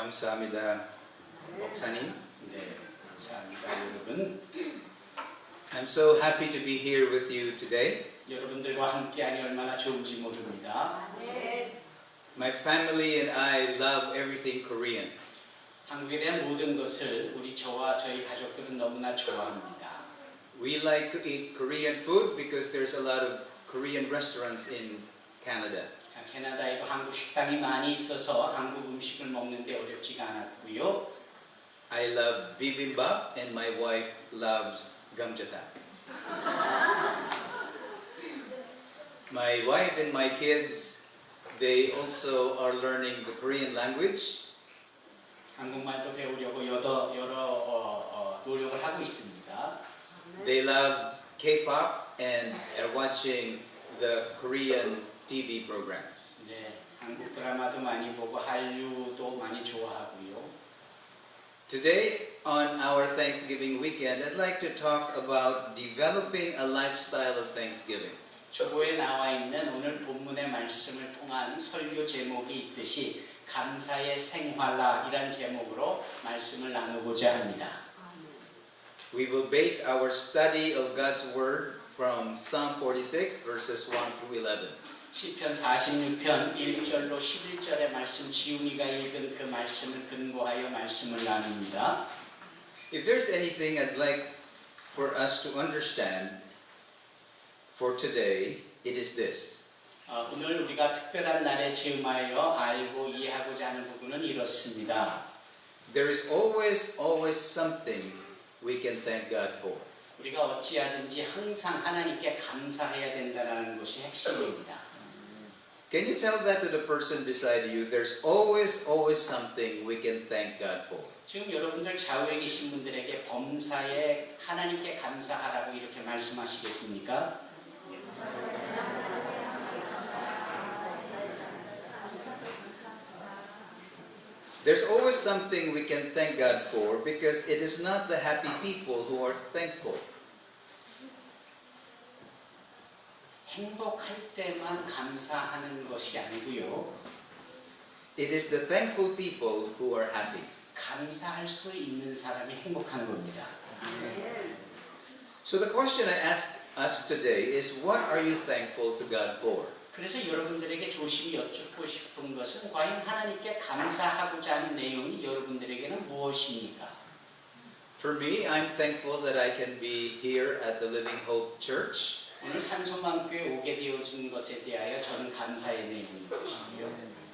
감사합니다, 목사님. 네, 감사합니다, 여러분. I'm so happy to be here with you today. 여러분들과 함께하니 얼마나 좋은지 모릅니다. My family and I love everything Korean. 한국에 대한 모든 것을 저와 저희 가족들은 너무나 좋아합니다. We like to eat Korean food because there's a lot of Korean restaurants in Canada. 캐나다에도 한국 식당이 많이 있어서 한국 음식을 먹는데 어렵지가 않았고요. I love bibimbap and my wife loves gamjatang. My wife and my kids, they also are learning the Korean language. 한국말도 배우려고 여러 노력을 하고 있습니다. They love K-pop and are watching the Korean TV programs. 네, 한국 드라마도 많이 보고 한류도 많이 좋아하고요. Today, on our Thanksgiving weekend, I'd like to talk about developing a lifestyle of Thanksgiving. 주보에 나와 있는 오늘 본문의 말씀을 통한 설교 제목이 있듯이 감사의 생활라이란 제목으로 말씀을 나누고자 합니다. We will base our study of God's Word from Psalm 46, verses 1 through 11. 시편 46편 1절로 11절의 말씀 지훈이가 읽은 그 말씀을 근거하여 말씀을 나눕니다. If there's anything I'd like for us to understand for today, it is this. 오늘 우리가 특별한 날에 즈음하여 알고 이해하고자 하는 부분은 이렇습니다. There is always something we can thank God for. 우리가 어찌하든지 항상 하나님께 감사해야 된다는 것이 핵심입니다. Can you tell that to the person beside you? There's always something we can thank God for. 지금 여러분들 좌우에 계신 분들에게 범사에 하나님께 감사하라고 이렇게 말씀하시겠습니까? There's always something we can thank God for because it is not the happy people who are thankful. 행복할 때만 감사하는 것이 아니고요. It is the thankful people who are happy. 감사할 수 있는 사람이 행복한 겁니다. So the question I ask us today is, what are you thankful to God for? 그래서 여러분들에게 조심히 여쭙고 싶은 것은 과연 하나님께 감사하고자 하는 내용이 여러분들에게는 무엇입니까? For me, I'm thankful that I can be here at the Living Hope Church. 오늘 산소망교회 오게 되어진 것에 대하여 저는 감사의 내용인 것이고요.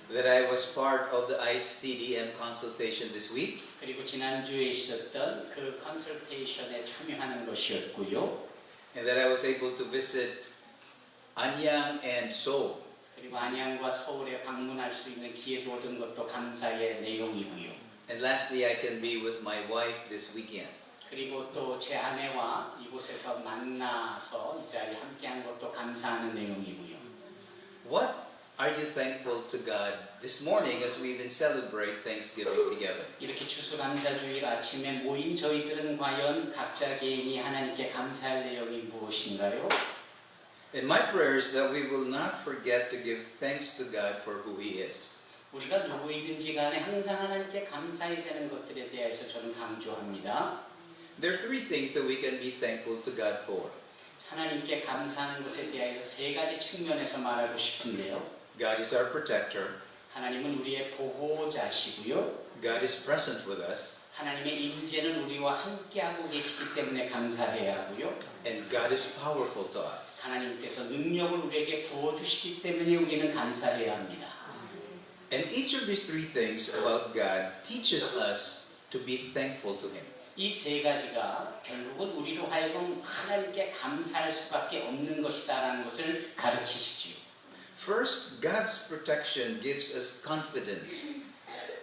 That I was part of the ICDM consultation this week. 그리고 지난주에 있었던 그 컨설테이션에 참여하는 것이었고요. And that I was able to visit Anyang and Seoul. 그리고 안양과 서울에 방문할 수 있는 기회도 얻은 것도 감사의 내용이고요. And lastly, I can be with my wife this weekend. 그리고 또 제 아내와 이곳에서 만나서 이 자리에 함께한 것도 감사하는 내용이고요. What are you thankful to God this morning as we even celebrate Thanksgiving together? 이렇게 추수감사주일 아침에 모인 저희들은 과연 각자 개인이 하나님께 감사할 내용이 무엇인가요? And my prayer is that we will not forget to give thanks to God for who He is. 우리가 누구이든지 간에 항상 하나님께 감사해야 되는 것들에 대해서 저는 강조합니다. There are three things that we can be thankful to God for. 하나님께 감사하는 것에 대해서 세 가지 측면에서 말하고 싶은데요. God is our protector. 하나님은 우리의 보호자시고요. God is present with us. 하나님의 임재는 우리와 함께하고 계시기 때문에 감사해야 하고요. And God is powerful to us. 하나님께서 능력을 우리에게 부어주시기 때문에 우리는 감사해야 합니다. And each of these three things about God teaches us to be thankful to Him. 이 세 가지가 결국은 우리로 하여금 하나님께 감사할 수밖에 없는 것이다라는 것을 가르치시지요. First, God's protection gives us confidence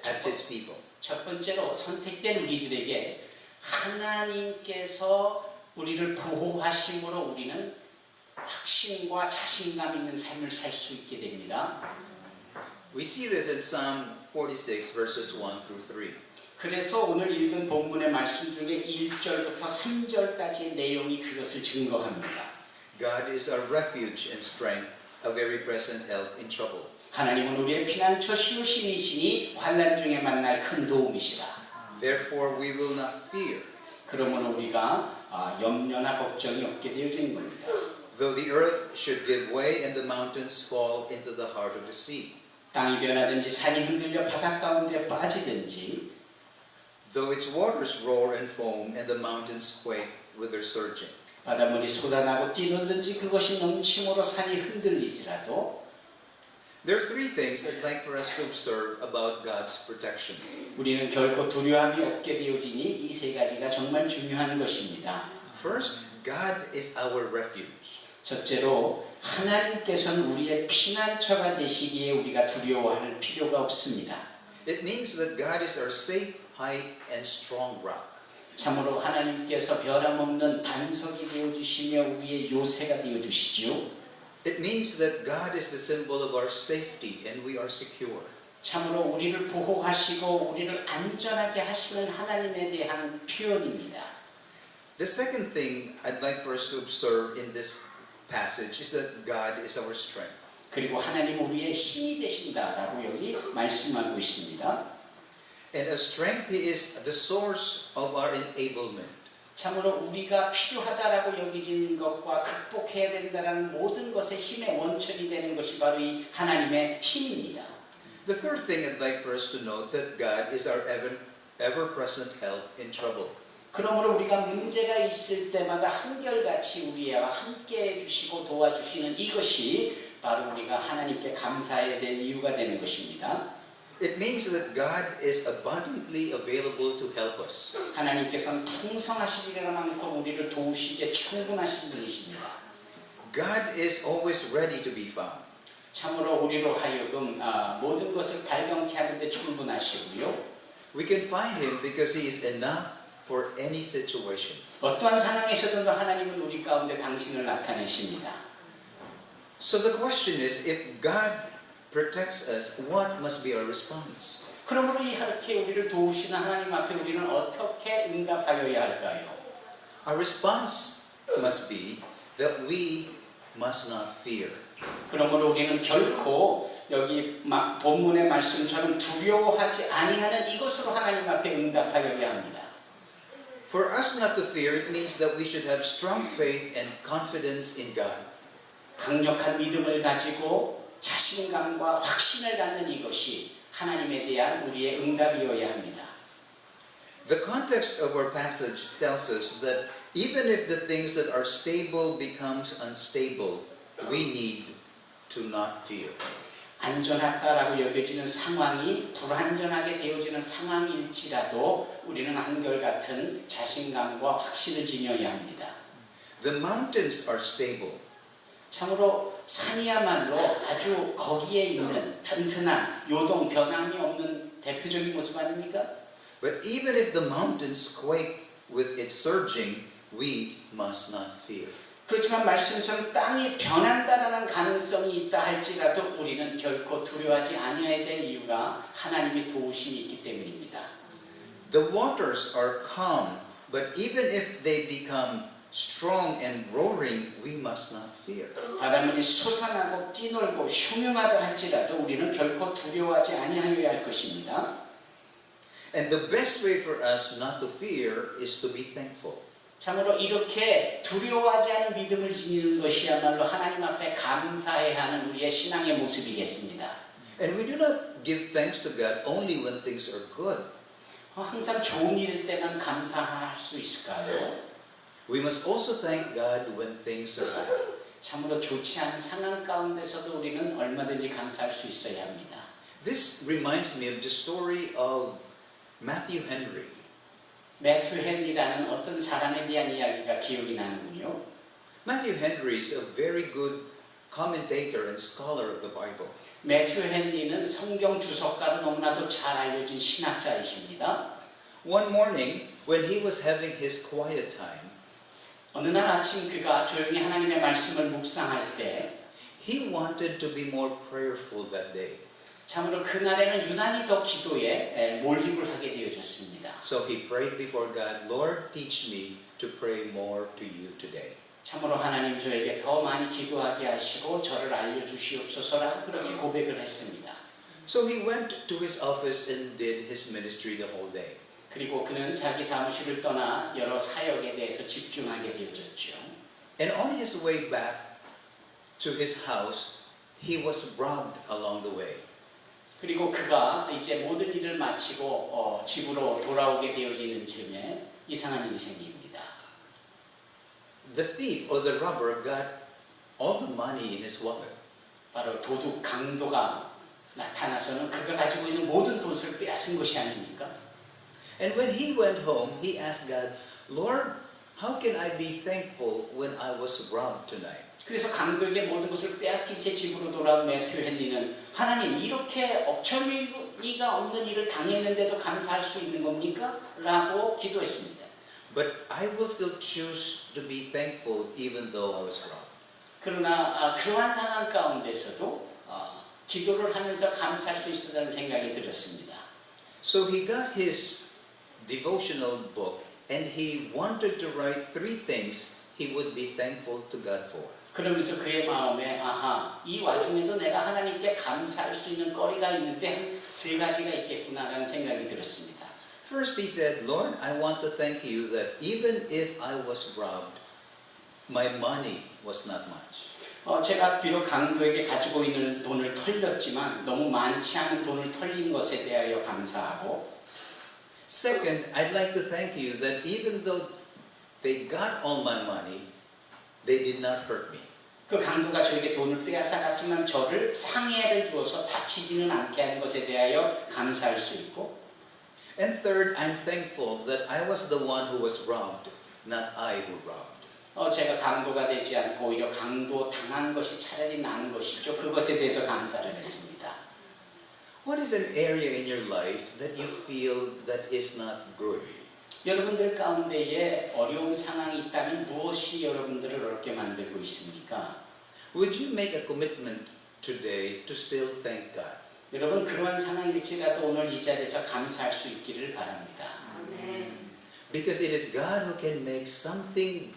as His people. 첫 번째로 선택된 우리들에게 하나님께서 우리를 보호하심으로 우리는 확신과 자신감 있는 삶을 살 수 있게 됩니다. We see this in Psalm 46 verses 1 through 3. 그래서 오늘 읽은 본문의 말씀 중에 1절부터 3절까지의 내용이 그것을 증거합니다. God is our refuge and strength, a very present help in trouble. 하나님은 우리의 피난처 시우신이시니 환난 중에 만날 큰 도움이시라. Therefore we will not fear. 그러므로 우리가 염려나 걱정이 없게 되어지는 겁니다. Though the earth should give way and the mountains fall into the heart of the sea. 땅이 변하든지 산이 흔들려 바닷 가운데 빠지든지 Though its waters roar and foam and the mountains quake with their surging. 바닷물이 쏟아나고 뛰놀든지 그것이 넘침으로 산이 흔들리지라도 There are three things I'd like for us to observe about God's protection. 우리는 결코 두려움이 없게 되어지니 이 세 가지가 정말 중요한 것입니다. First, God is our refuge. 첫째로 하나님께서는 우리의 피난처가 되시기에 우리가 두려워할 필요가 없습니다. It means that God is our safe, high, and strong rock. 참으로 하나님께서 변함없는 반석이 되어주시며 우리의 요새가 되어주시지요. It means that God is the symbol of our safety and we are secure. 참으로 우리를 보호하시고 우리를 안전하게 하시는 하나님에 대한 표현입니다. The second thing I'd like for us to observe in this passage is that God is our strength. 그리고 하나님은 우리의 힘이 되신다라고 여기 말씀하고 있습니다. And as strength, He is the source of our enablement. 참으로 우리가 필요하다라고 여기진 것과 극복해야 된다라는 모든 것의 힘의 원천이 되는 것이 바로 이 하나님의 힘입니다. The third thing I'd like for us to note that God is our ever-present help in trouble. 그러므로 우리가 문제가 있을 때마다 한결같이 우리와 함께 해주시고 도와주시는 이것이 바로 우리가 하나님께 감사해야 될 이유가 되는 것입니다. It means that God is abundantly available to help us. 하나님께서는 풍성하시리라만큼 우리를 도우시기에 충분하신 분이십니다. God is always ready to be found. 참으로 우리로 하여금 모든 것을 발견케 하는데 충분하시고요. We can find Him because He is enough for any situation. 어떠한 상황에서든 하나님은 우리 가운데 당신을 나타내십니다. So the question is, if God protects us, what must be our response? 그러므로 이렇게 우리를 도우시는 하나님 앞에 우리는 어떻게 응답하여야 할까요? Our response must be that we must not fear. 그러므로 우리는 결코 여기 본문의 말씀처럼 두려워하지 아니하는 이것으로 하나님 앞에 응답하여야 합니다. For us not to fear, it means that we should have strong faith and confidence in God. 강력한 믿음을 가지고 자신감과 확신을 갖는 이것이 하나님에 대한 우리의 응답이어야 합니다. The context of our passage tells us that even if the things that are stable becomes unstable, we need to not fear. 안전하다라고 여겨지는 상황이 불안전하게 되어지는 상황일지라도 우리는 한결같은 자신감과 확신을 지녀야 합니다. The mountains are stable. 참으로 산이야말로 아주 거기에 있는 튼튼한 요동 변함이 없는 대표적인 모습 아닙니까? But even if the mountains quake with its surging, we must not fear. 그렇지만 말씀처럼 땅이 변한다라는 가능성이 있다 할지라도 우리는 결코 두려워하지 아니해야 될 이유가 하나님의 도우심이 있기 때문입니다. The waters are calm, but even if they become strong and roaring, we must not fear. 바닷물이 솟아나고 뛰놀고 흉흉하다 할지라도 우리는 결코 두려워하지 아니하여야 할 것입니다. And the best way for us not to fear is to be thankful. 참으로 이렇게 두려워하지 않은 믿음을 지니는 것이야말로 하나님 앞에 감사해야 하는 우리의 신앙의 모습이겠습니다. And we do not give thanks to God only when things are good. 항상 좋은 일일 때만 감사할 수 있을까요? We must also thank God when things are bad. 참으로 좋지 않은 상황 가운데서도 우리는 얼마든지 감사할 수 있어야 합니다. This reminds me of the story of Matthew Henry. 매튜 헨리라는 어떤 사람에 대한 이야기가 기억이 나는군요. Matthew Henry is a very good commentator and scholar of the Bible. 매튜 헨리는 성경 주석가로 너무나도 잘 알려진 신학자이십니다. One morning, when he was having his quiet time, 어느 날 아침 그가 조용히 하나님의 말씀을 묵상할 때 he wanted to be more prayerful that day. 참으로 그날에는 유난히 더 기도에 몰입을 하게 되어졌습니다. So he prayed before God, Lord, teach me to pray more to you today. 참으로 하나님 저에게 더 많이 기도하게 하시고 저를 알려주시옵소서라 그렇게 고백을 했습니다. So he went to his office and did his ministry the whole day. 그리고 그는 자기 사무실을 떠나 여러 사역에 대해서 집중하게 되어졌죠. And on his way back to his house, he was robbed along the way. 그리고 그가 이제 모든 일을 마치고 집으로 돌아오게 되어지는 즈음에 이상한 일이 생깁니다. The thief or the robber got all the money in his wallet. 바로 도둑 강도가 나타나서는 그가 가지고 있는 모든 돈을 빼앗은 것이 아닙니까? And when he went home, he asked God, Lord, how can I be thankful when I was robbed tonight? 그래서 강도에게 모든 것을 빼앗긴 채 집으로 돌아온 매튜 헨리는 하나님 이렇게 억천리가 없는 일을 당했는데도 감사할 수 있는 겁니까? 라고 기도했습니다. But I will still choose to be thankful even though I was robbed. 그러나 그러한 상황 가운데서도 기도를 하면서 감사할 수 있었다는 생각이 들었습니다. So he got his devotional book and he wanted to write 3 things he would be thankful to God for. 그러면서 그의 마음에 이 와중에도 내가 하나님께 감사할 수 있는 거리가 있는데 한 3가지가 있겠구나라는 생각이 들었습니다. First he said, Lord, I want to thank you that even if I was robbed, my money was not much. 제가 비록 강도에게 가지고 있는 돈을 털렸지만 너무 많지 않은 돈을 털린 것에 대하여 감사하고 Second, I'd like to thank you that even though they got all my money, they did not hurt me. 그 강도가 저에게 돈을 빼앗아갔지만 저를 상해를 주어서 다치지는 않게 하는 것에 대하여 감사할 수 있고 And third, I'm thankful that I was the one who was robbed, not I who robbed. 제가 강도가 되지 않고 오히려 강도 당한 것이 차라리 나은 것이죠. 그것에 대해서 감사를 했습니다. What is an area in your life that you feel that is not good? 여러분들 가운데에 어려운 상황이 있다면 무엇이 여러분들을 어렵게 만들고 있습니까? Would you make a commitment today to still thank God? 여러분 그러한 상황일지라도 오늘 이 자리에서 감사할 수 있기를 바랍니다. Because it is God who can make something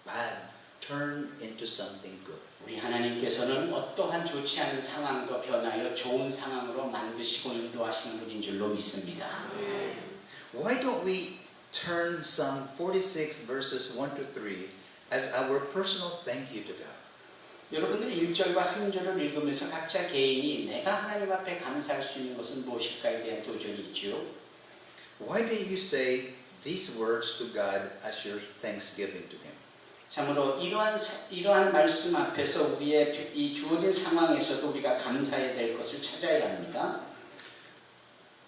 bad turn into something good. 우리 하나님께서는 어떠한 좋지 않은 상황도 변하여 좋은 상황으로 만드시고 인도하시는 분인 줄로 믿습니다. Why don't we turn Psalm 46 verses 1 to 3 as our personal thank you to God? 여러분들이 1절과 3절을 읽으면서 각자 개인이 내가 하나님 앞에 감사할 수 있는 것은 무엇일까에 대한 도전이 있죠. Why do you say these words to God as your thanksgiving to Him? 참으로 이러한 말씀 앞에서 우리의 이 주어진 상황에서도 우리가 감사해야 될 것을 찾아야 합니다.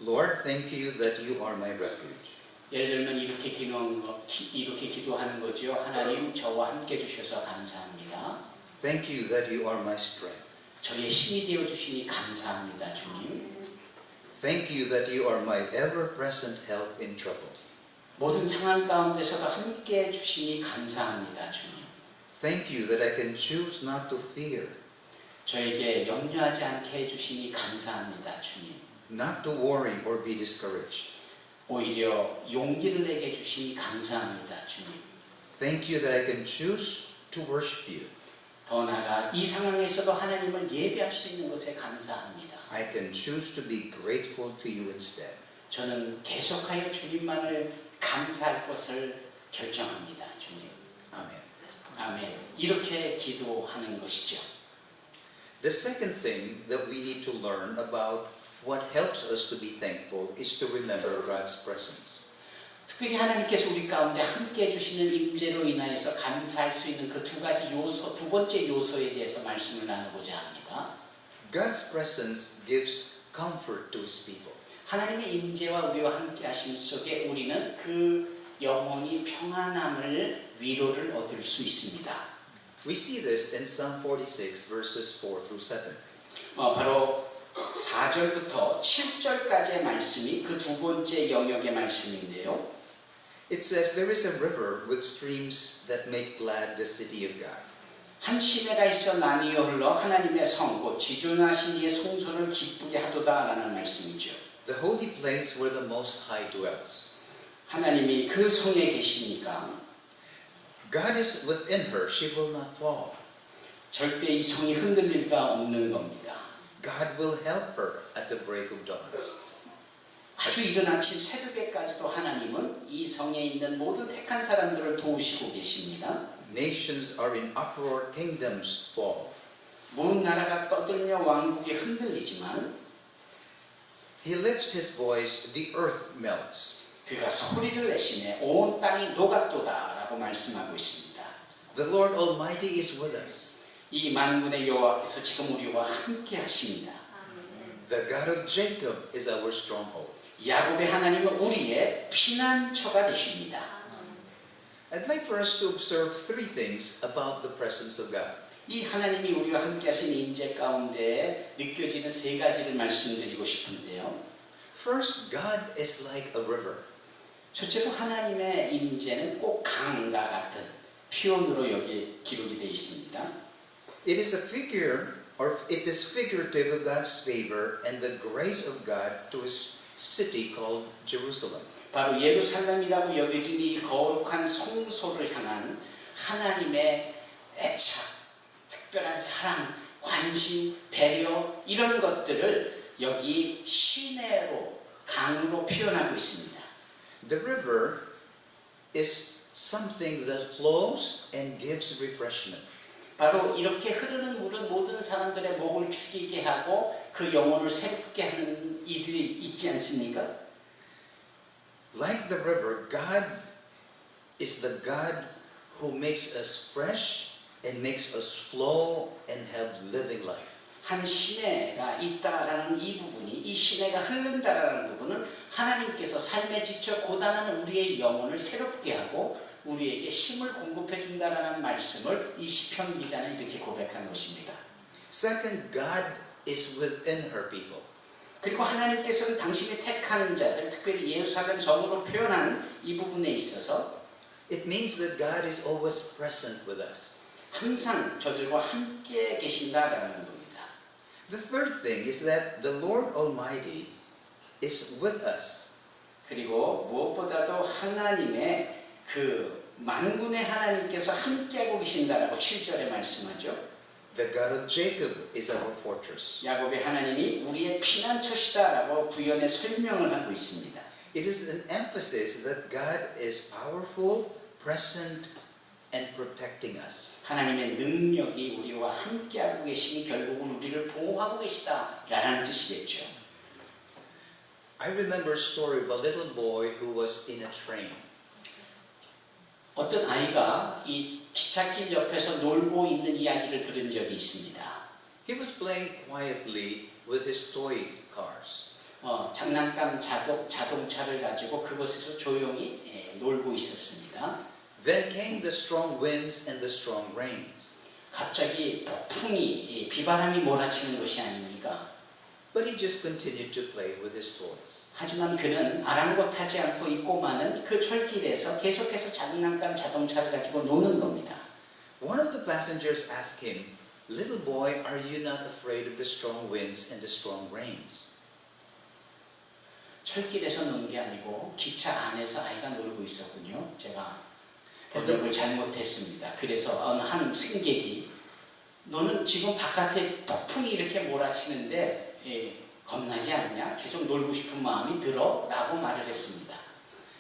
Lord, thank you that you are my refuge. 예를 들면 이렇게 기도하는 거죠. 하나님 저와 함께 주셔서 감사합니다. Thank you that you are my strength. 저의 힘이 되어 주시니 감사합니다, 주님. Thank you that you are my ever-present help in trouble. 모든 상황 가운데서도 함께 주시니 감사합니다, 주님. Thank you that I can choose not to fear, 저에게 염려하지 않게 해주시니 감사합니다, 주님. not to worry or be discouraged. 오히려 용기를 내게 주시니 감사합니다, 주님. Thank you that I can choose to worship you. 더 나아가 이 상황에서도 하나님을 예배할 수 있는 것에 감사합니다. I can choose to be grateful to you instead. 저는 계속하여 주님만을 감사할 것을 결정합니다, 주님. Amen. 아멘. 이렇게 기도하는 것이죠. The second thing that we need to learn about what helps us to be thankful is to remember God's presence. 특별히 하나님께서 우리 가운데 함께 해주시는 임재로 인하여서 감사할 수 있는 그 두 가지 요소, 두 번째 요소에 대해서 말씀을 나누고자 합니다. God's presence gives comfort to His people. 하나님의 임재와 우리와 함께 하심 속에 우리는 그 영혼이 평안함을 위로를 얻을 수 있습니다. We see this in Psalm 46 verses 4 through 7. 바로 4절부터 7절까지의 말씀이 그 두 번째 영역의 말씀인데요. It says, there is a river with streams that make glad the city of God. 한 시내가 있어 나뉘어 흘러 하나님의 성, 곧 지존하신 이의 성소를 기쁘게 하도다 라는 말씀이죠. The holy place where the Most High dwells. 하나님이 그 성에 계시니까 God is within her, she will not fall. 절대 이 성이 흔들릴 리가 없는 겁니다. God will help her at the break of dawn. 아주 이른 아침 새벽에까지도 하나님은 이 성에 있는 모든 택한 사람들을 도우시고 계십니다. Nations are in uproar, kingdoms fall. 모든 나라가 떠들며 왕국이 흔들리지만 He lifts his voice, the earth melts. 그가 소리를 내시매 온 땅이 녹았도다라고 말씀하고 있습니다. The Lord Almighty is with us. 이 만군의 여호와께서 지금 우리와 함께 하십니다. The God of Jacob is our stronghold. 야곱의 하나님은 우리의 피난처가 되십니다. I'd like for us to observe three things about the presence of God. 이 하나님이 우리와 함께 하신 임재 가운데 느껴지는 세 가지를 말씀드리고 싶은데요. First, God is like a river. 첫째로 하나님의 임재는 꼭 강과 같은 표현으로 여기 기록이 되어 있습니다. It is a figure, or it is figurative of God's favor and the grace of God to his city called Jerusalem. 바로 예루살렘이라고 여겨진 이 거룩한 성소를 향한 하나님의 애착, 특별한 사랑, 관심, 배려 이런 것들을 여기 시내로 강으로 표현하고 있습니다. The river is something that flows and gives refreshment. 바로 이렇게 흐르는 물은 모든 사람들의 목을 축이게 하고 그 영혼을 새롭게 하는 일이 있지 않습니까? Like the river, God is the God who makes us fresh and makes us flow and have living life. 한 시내가 있다라는 이 부분이, 이 시내가 흐른다라는 부분은 하나님께서 삶에 지쳐 고단한 우리의 영혼을 새롭게 하고 우리에게 힘을 공급해 준다라는 말씀을 이 시편 기자는 이렇게 고백한 것입니다. Second, God is within her people. 그리고 하나님께서는 당신이 택한 자들, 특별히 예루살렘 성으로 표현한 이 부분에 있어서 It means that God is always present with us. 항상 저들과 함께 계신다라는 겁니다. The third thing is that the Lord Almighty is with us. 그리고 무엇보다도 하나님의 그 만군의 하나님께서 함께하고 계신다라고 7절에 말씀하죠. The God of Jacob is our fortress. 야곱의 하나님이 우리의 피난처시다라고 부연의 설명을 하고 있습니다. It is an emphasis that God is powerful, present, and protecting us. 하나님의 능력이 우리와 함께하고 계시니 결국은 우리를 보호하고 계시다라는 뜻이겠죠. I remember a story of a little boy who was in a train. 어떤 아이가 이 기찻길 옆에서 놀고 있는 이야기를 들은 적이 있습니다. He was playing quietly with his toy cars. 장난감 자동차를 가지고 그곳에서 조용히 놀고 있었습니다. Then came the strong winds and the strong rains. 갑자기 폭풍이 비바람이 몰아치는 것이 아닙니까? But he just continued to play with his toys. 하지만 그는 아랑곳하지 않고 이 꼬마는 그 철길에서 계속해서 장난감 자동차를 가지고 노는 겁니다. One of the passengers asked him, "Little boy, are you not afraid of the strong winds and the strong rains?" 철길에서 노는 게 아니고 기차 안에서 아이가 놀고 있었군요. 제가 번역을 잘못했습니다. 그래서 한 승객이 너는 지금 바깥에 폭풍이 이렇게 몰아치는데 겁나지 않냐? 계속 놀고 싶은 마음이 들어? 라고 말을 했습니다.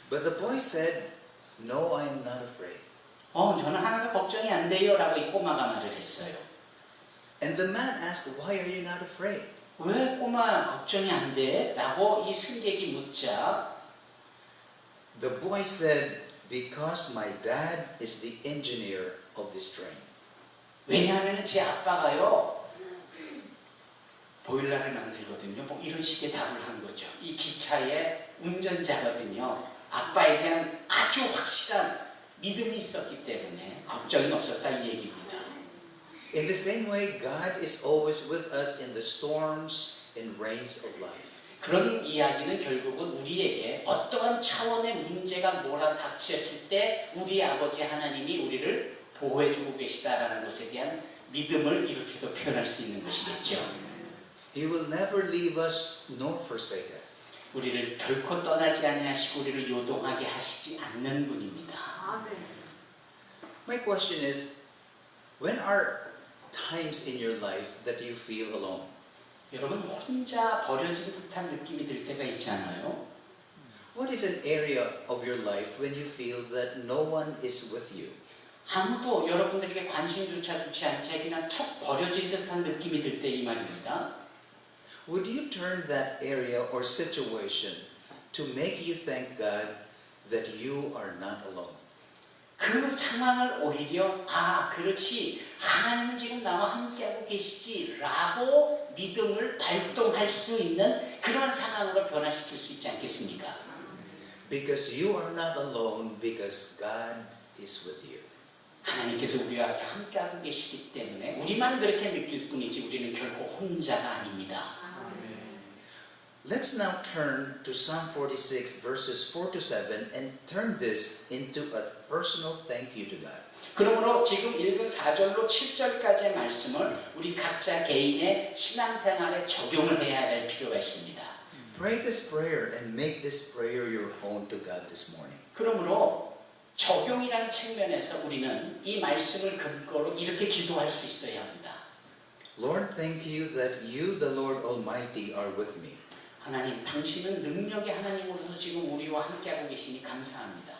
But the boy said, "No, I am not afraid." 저는 하나도 걱정이 안 돼요 라고 이 꼬마가 말을 했어요. And the man asked, "Why are you not afraid?" 왜 꼬마 걱정이 안 돼? 라고 이 승객이 묻자 The boy said, "Because my dad is the engineer of this train." 왜냐하면 제 아빠가요 보일러를 만들거든요. 뭐 이런 식의 답을 한 거죠. 이 기차의 운전자거든요. 아빠에 대한 아주 확실한 믿음이 있었기 때문에 걱정이 없었다 이 얘기입니다. In the same way, God is always with us in the storms and rains of life. 그런 이야기는 결국은 우리에게 어떠한 차원의 문제가 몰아닥쳤을 때 우리 아버지 하나님이 우리를 보호해주고 계시다라는 것에 대한 믿음을 이렇게도 표현할 수 있는 것이겠죠. He will never leave us nor forsake us. 우리를 결코 떠나지 아니하시고 우리를 요동하게 하시지 않는 분입니다. My question is, when are times in your life that you feel alone? 여러분 혼자 버려진 듯한 느낌이 들 때가 있지 않아요? What is an area of your life when you feel that no one is with you? 아무도 여러분들에게 관심조차 두지 않자 그냥 툭 버려진 듯한 느낌이 들 때 이 말입니다. Would you turn that area or situation to make you thank God that you are not alone? 그 상황을 오히려 그렇지 하나님은 지금 나와 함께하고 계시지 라고 믿음을 발동할 수 있는 그런 상황으로 변화시킬 수 있지 않겠습니까? Because you are not alone because God is with you. 하나님께서 우리와 함께하고 계시기 때문에 우리만 그렇게 느낄 뿐이지 우리는 결코 혼자가 아닙니다. Let's now turn to Psalm 46 verses 4 to 7 and turn this into a personal thank you to God. 그러므로 지금 읽은 4절로 7절까지의 말씀을 우리 각자 개인의 신앙생활에 적용을 해야 할 필요가 있습니다. Pray this prayer and make this prayer your own to God this morning. 그러므로 적용이라는 측면에서 우리는 이 말씀을 근거로 이렇게 기도할 수 있어야 합니다. Lord, thank you that you, the Lord Almighty, are with me. 하나님, 당신은 능력의 하나님으로서 지금 우리와 함께하고 계시니 감사합니다.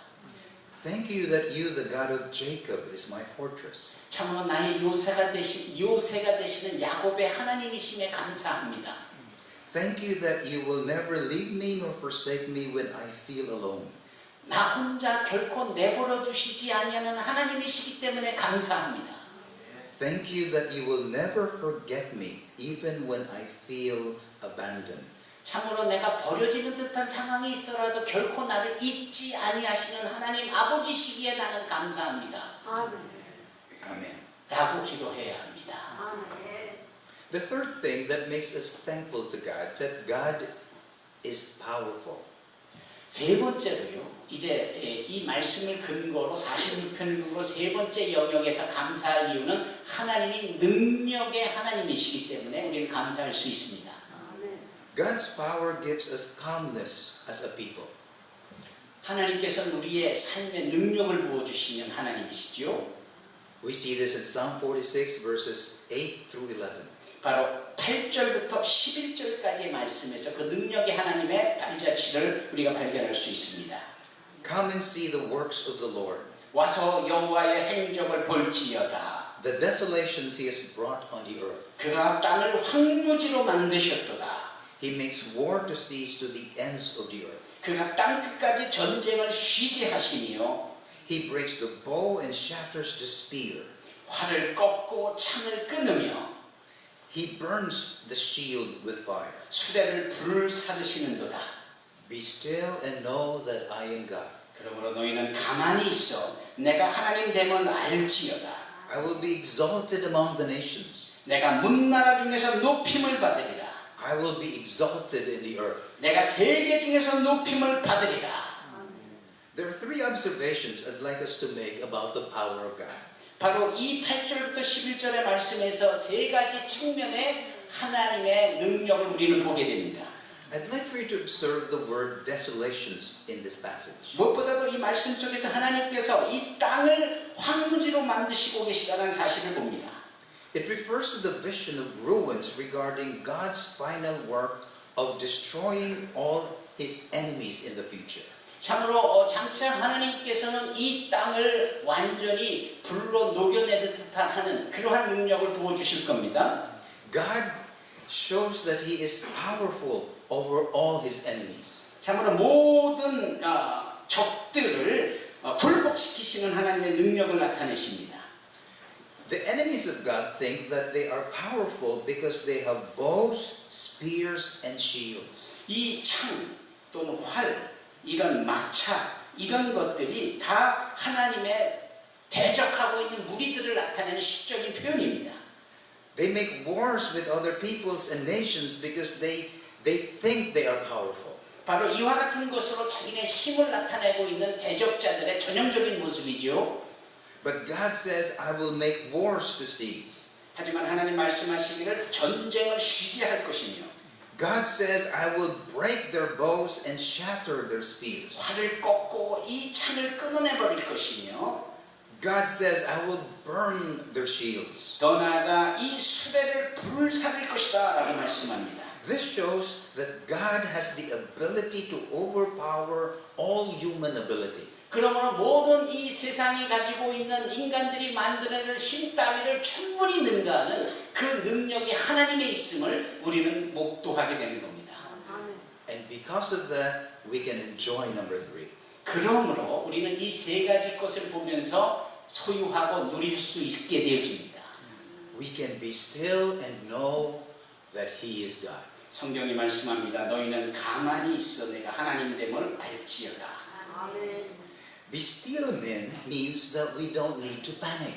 Thank you that you, the God of Jacob, is my fortress. 참으로 나의 요새가 되시는 야곱의 하나님이심에 감사합니다. Thank you that you will never leave me nor forsake me when I feel alone. 나 혼자 결코 내버려 두시지 아니하는 하나님이시기 때문에 감사합니다. Thank you that you will never forget me even when I feel abandoned. 참으로 내가 버려지는 듯한 상황이 있어라도 결코 나를 잊지 아니하시는 하나님 아버지시기에 나는 감사합니다. Amen. 라고 기도해야 합니다. The third thing that makes us thankful to God, that God is powerful. 세 번째로요. 이제 이 말씀을 근거로 46편 근거로 세 번째 영역에서 감사할 이유는 하나님이 능력의 하나님이시기 때문에 우리는 감사할 수 있습니다. God's power gives us calmness as a people. 하나님께서는 우리의 삶에 능력을 부어주시는 하나님이시죠. We see this in Psalm 46 verses 8 through 11. 바로 8절부터 11절까지의 말씀에서 그 능력의 하나님의 발자취를 우리가 발견할 수 있습니다. Come and see the works of the Lord. 와서 여호와의 행적을 볼지어다. The desolations he has brought on the earth. 그가 땅을 황무지로 만드셨도다. He makes war to cease to the ends of the earth. 그가 땅 끝까지 전쟁을 쉬게 하시며 He breaks the bow and shatters the spear. 활을 꺾고 창을 끊으며 He burns the shield with fire. 수레를 불을 사르시는도다. Be still and know that I am God. 그러므로 너희는 가만히 있어 내가 하나님 됨을 알지어다. I will be exalted among the nations. 내가 문나라 중에서 높임을 받으리라. I will be exalted in the earth. 내가 세계 중에서 높임을 받으리라. There are three observations I'd like us to make about the power of God. 바로 이 8절부터 11절의 말씀에서 세 가지 측면의 하나님의 능력을 우리는 보게 됩니다. I'd like for you to observe the word desolations in this passage. 무엇보다도 이 말씀 속에서 하나님께서 이 땅을 황무지로 만드시고 계시다는 사실을 봅니다. It refers to the vision of ruins regarding God's final work of destroying all his enemies in the future. 참으로 장차 하나님께서는 이 땅을 완전히 불로 녹여내듯한 하는 그러한 능력을 부어주실 겁니다. God shows that he is powerful over all his enemies. 참으로 모든 적들을 굴복시키시는 하나님의 능력을 나타내십니다. The enemies of God think that they are powerful because they have bows, spears, and shields. 이 창 또는 활, 이런 마차, 이런 것들이 다 하나님의 대적하고 있는 무리들을 나타내는 시적인 표현입니다. They make wars with other peoples and nations because they think they are powerful. 바로 이와 같은 것으로 자기네 힘을 나타내고 있는 대적자들의 전형적인 모습이죠. But God says, I will make wars to cease. 하지만 하나님 말씀하시기를 전쟁을 쉬게 할 것이며 God says, I will break their bows and shatter their spears. 활을 꺾고 이 창을 끊어내버릴 것이며 God says, I will burn their shields. 더 나아가 이 수레를 불살릴 것이다 라고 말씀합니다. This shows that God has the ability to overpower all human ability. 그러므로 모든 이 세상이 가지고 있는 인간들이 만들어낸 힘 따위를 충분히 능가하는 그 능력이 하나님에 있음을 우리는 목도하게 되는 겁니다. And because of that, we can enjoy number 3. 그러므로 우리는 이 세 가지 것을 보면서 소유하고 누릴 수 있게 되어집니다. We can be still and know that He is God. 성경이 말씀합니다. 너희는 가만히 있어 내가 하나님됨을 알지어다. Be still means that we don't need to panic.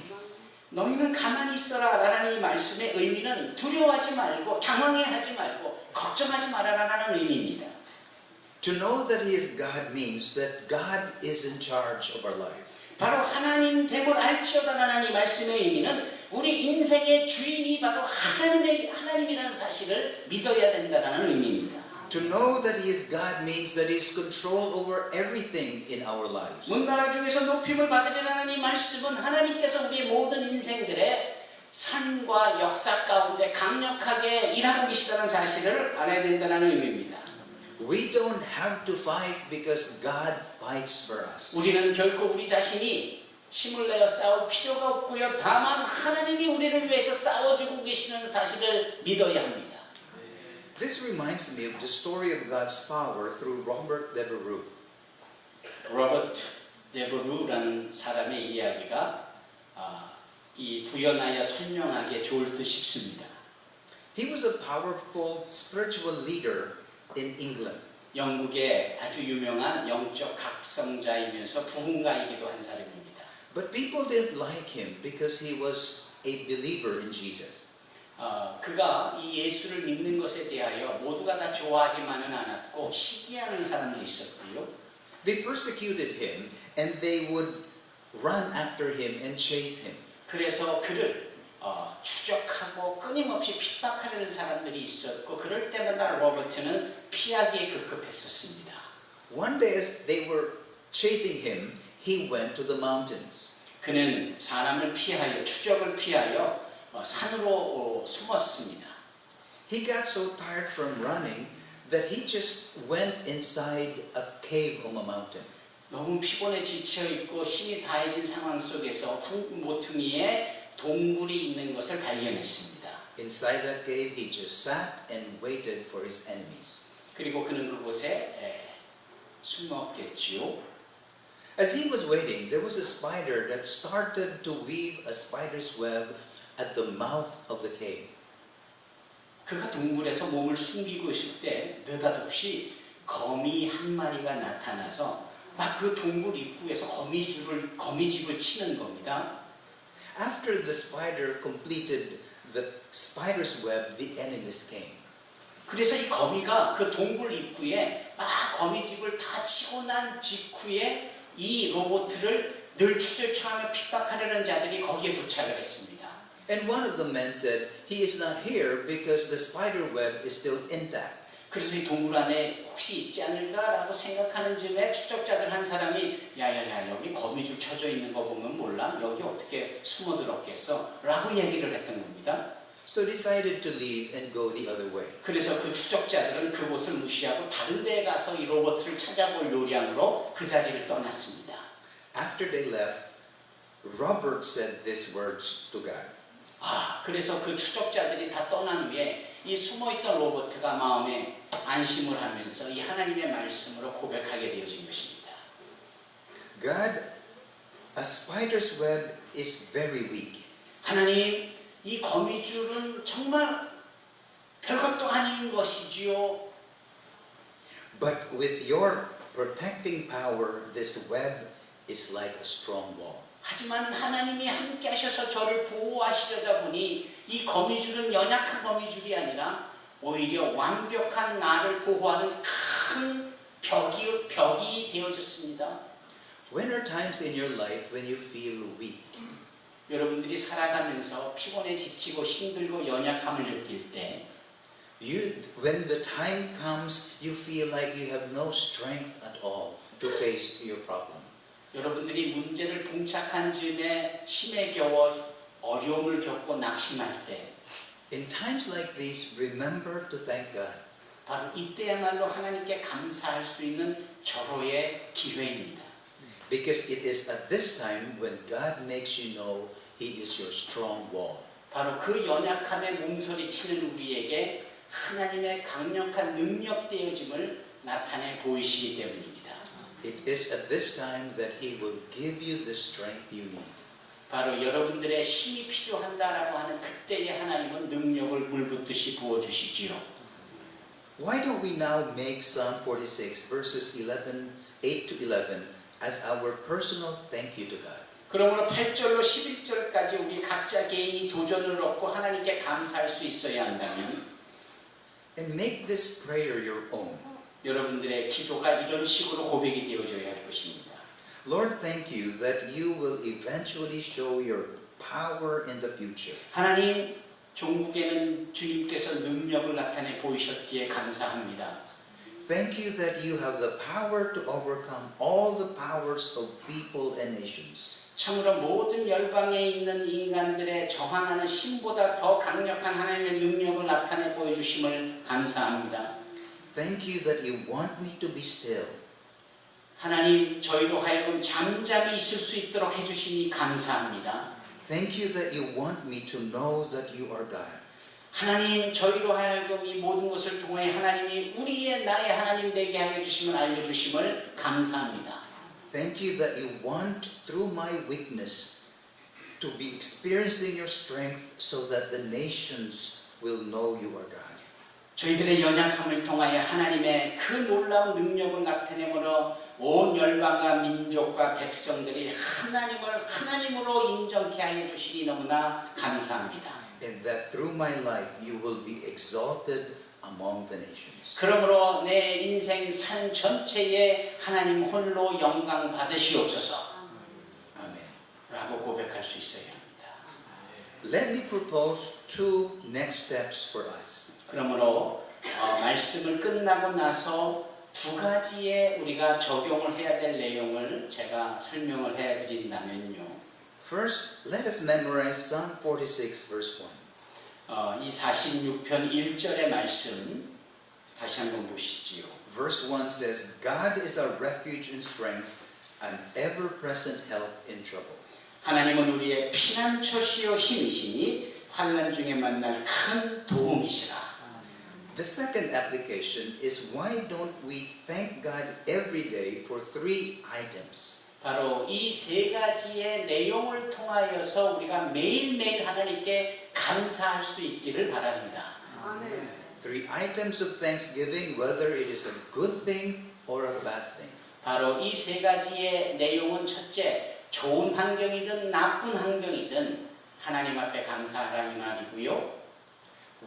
너희는 가만히 있어라 라는 이 말씀의 의미는 두려워하지 말고 당황해하지 말고 걱정하지 말아라라는 의미입니다. To know that He is God means that God is in charge of our life. 바로 하나님됨을 알지어다라는 이 말씀의 의미는 우리 인생의 주인이 바로 하나님이라는 사실을 믿어야 된다는 의미입니다. To know that He is God means that He has control over everything in our lives. 문나라 중에서 높임을 받으리라는 이 말씀은 하나님께서 우리 모든 인생들의 삶과 역사 가운데 강력하게 일하고 계시다는 사실을 알아야 된다는 의미입니다. We don't have to fight because God fights for us. 우리는 결코 우리 자신이 힘을 내어 싸울 필요가 없고요. 다만 하나님이 우리를 위해서 싸워주고 계시는 사실을 믿어야 합니다. This reminds me of the story of God's power through Robert Devereux. 로버트 데버루라는 사람의 이야기가 이 부연하여 설명하기에 좋을 듯 싶습니다. He was a powerful spiritual leader in England. 영국의 아주 유명한 영적 각성자이면서 부흥가이기도 한 사람입니다. But people didn't like him because he was a believer in Jesus. 그가 이 예수를 믿는 것에 대하여 모두가 다 좋아하지만은 않았고 시기하는 사람도 있었고요. They persecuted him and they would run after him and chase him. 그래서 그를 추적하고 끊임없이 핍박하려는 사람들이 있었고 그럴 때마다 로버트는 피하기에 급급했었습니다. One day as they were chasing him, he went to the mountains. 그는 사람을 피하여 추적을 피하여 산으로 숨었습니다. He got so tired from running that he just went inside a cave on a mountain. 너무 피곤해 지쳐 있고 힘이 다해진 상황 속에서 한 모퉁이에 동굴이 있는 것을 발견했습니다. Inside that cave, he just sat and waited for his enemies. 그리고 그는 그곳에 숨었겠지요. As he was waiting, there was a spider that started to weave a spider's web at the mouth of the cave. 그가 동굴에서 몸을 숨기고 있을 때 느닷없이 거미 한 마리가 나타나서 막 그 동굴 입구에서 거미집을 치는 겁니다. After the spider completed the spider's web, the enemies came. 그래서 이 거미가 그 동굴 입구에 막 거미집을 다 치고 난 직후에 이 로봇을 늘 추적하며 핍박하려는 자들이 거기에 도착을 했습니다. And one of the men said, he is not here because the spider web is still intact. 그래서 이 동굴 안에 혹시 있지 않을까라고 생각하는 즈음에 추적자들 한 사람이 야야야 여기 거미줄 쳐져 있는 거 보면 몰라? 여기 어떻게 숨어들었겠어? 라고 얘기를 했던 겁니다. So decided to leave and go the other way. 그래서 그 추적자들은 그곳을 무시하고 다른 데에 가서 이 로봇을 찾아볼 요량으로 그 자리를 떠났습니다. After they left, Robert said these words to God. 그래서 그 추적자들이 다 떠난 후에 이 숨어있던 로버트가 마음에 안심을 하면서 이 하나님의 말씀으로 고백하게 되어진 것입니다. God, a spider's web is very weak. 하나님, 이 거미줄은 정말 별것도 아닌 것이지요. But with your protecting power, this web is like a strong wall. 하지만 하나님이 함께 하셔서 저를 보호하시려다 보니 이 거미줄은 연약한 거미줄이 아니라 오히려 완벽한 나를 보호하는 큰 벽이 되어졌습니다. When are times in your life when you feel weak? 여러분들이 살아가면서 피곤해 지치고 힘들고 연약함을 느낄 때 When the time comes, you feel like you have no strength at all to face your problem. 여러분들이 문제를 봉착한 즈음에 심에 겨워 어려움을 겪고 낙심할 때 in times like these, remember to thank God. 바로 이때야말로 하나님께 감사할 수 있는 절호의 기회입니다. Because it is at this time when God makes you know He is your strong wall. 바로 그 연약함에 몸서리치는 우리에게 하나님의 강력한 능력되어짐을 나타내 보이시기 때문입니다. It is at this time that He will give you the strength you need. 바로 여러분들의 힘이 필요한다라고 하는 그때에 하나님은 능력을 물붓듯이 부어주시지요. Why don't we now make Psalm 46 verses 8 to 11 as our personal thank you to God? 그러므로 8절로 11절까지 우리 각자 개인이 도전을 얻고 하나님께 감사할 수 있어야 한다면 And make this prayer your own. 여러분들의 기도가 이런 식으로 고백이 되어져야 할 것입니다. Lord, thank you that you will eventually show your power in the future. 하나님, 종국에는 주님께서 능력을 나타내 보이셨기에 감사합니다. Thank you that you have the power to overcome all the powers of people and nations. 참으로 모든 열방에 있는 인간들의 저항하는 힘보다 더 강력한 하나님의 능력을 나타내 보여주심을 감사합니다. Thank you that you want me to be still. 하나님, 저희로 하여금 잠잠히 있을 수 있도록 해주시니 감사합니다. Thank you that you want me to know that you are God. 하나님, 저희로 하여금 이 모든 것을 통해 하나님이 우리의 나의 하나님 되게 하여 주심을 알려주심을 감사합니다. Thank you that you want through my weakness to be experiencing your strength so that the nations will know you are God. 저희들의 연약함을 통하여 하나님의 그 놀라운 능력을 나타내므로 온 열방과 민족과 백성들이 하나님을 하나님으로 인정케 하여 주시니 너무나 감사합니다. And that through my life you will be exalted among the nations. 그러므로 내 인생 산 전체에 하나님 홀로 영광 받으시옵소서. Amen. 라고 고백할 수 있어야 합니다. Let me propose two next steps for us. 그러므로 말씀을 끝나고 나서 두 가지의 우리가 적용을 해야 될 내용을 제가 설명을 해드린다면요. First, let us memorize Psalm 46 verse 1. 이 46편 1절의 말씀 다시 한번 보시지요. Verse 1 says, God is our refuge and strength, an ever-present help in trouble. 하나님은 우리의 피난처시요 힘이시니 환난 중에 만날 큰 도움이시라. The second application is why don't we thank God every day for three items? 바로 이 세 가지의 내용을 통하여서 우리가 매일매일 하나님께 감사할 수 있기를 바랍니다. Three items of thanksgiving, whether it is a good thing or a bad thing. 바로 이 세 가지의 내용은 첫째, 좋은 환경이든 나쁜 환경이든 하나님 앞에 감사하라는 말이고요.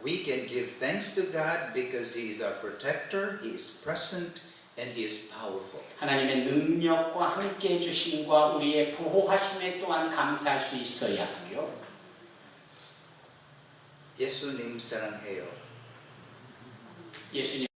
We can give thanks to God because He is our protector, He is present, and He is powerful. 하나님의 능력과 함께 해주심과 우리의 보호하심에 또한 감사할 수 있어야 하고요. 예수님 사랑해요. 예수님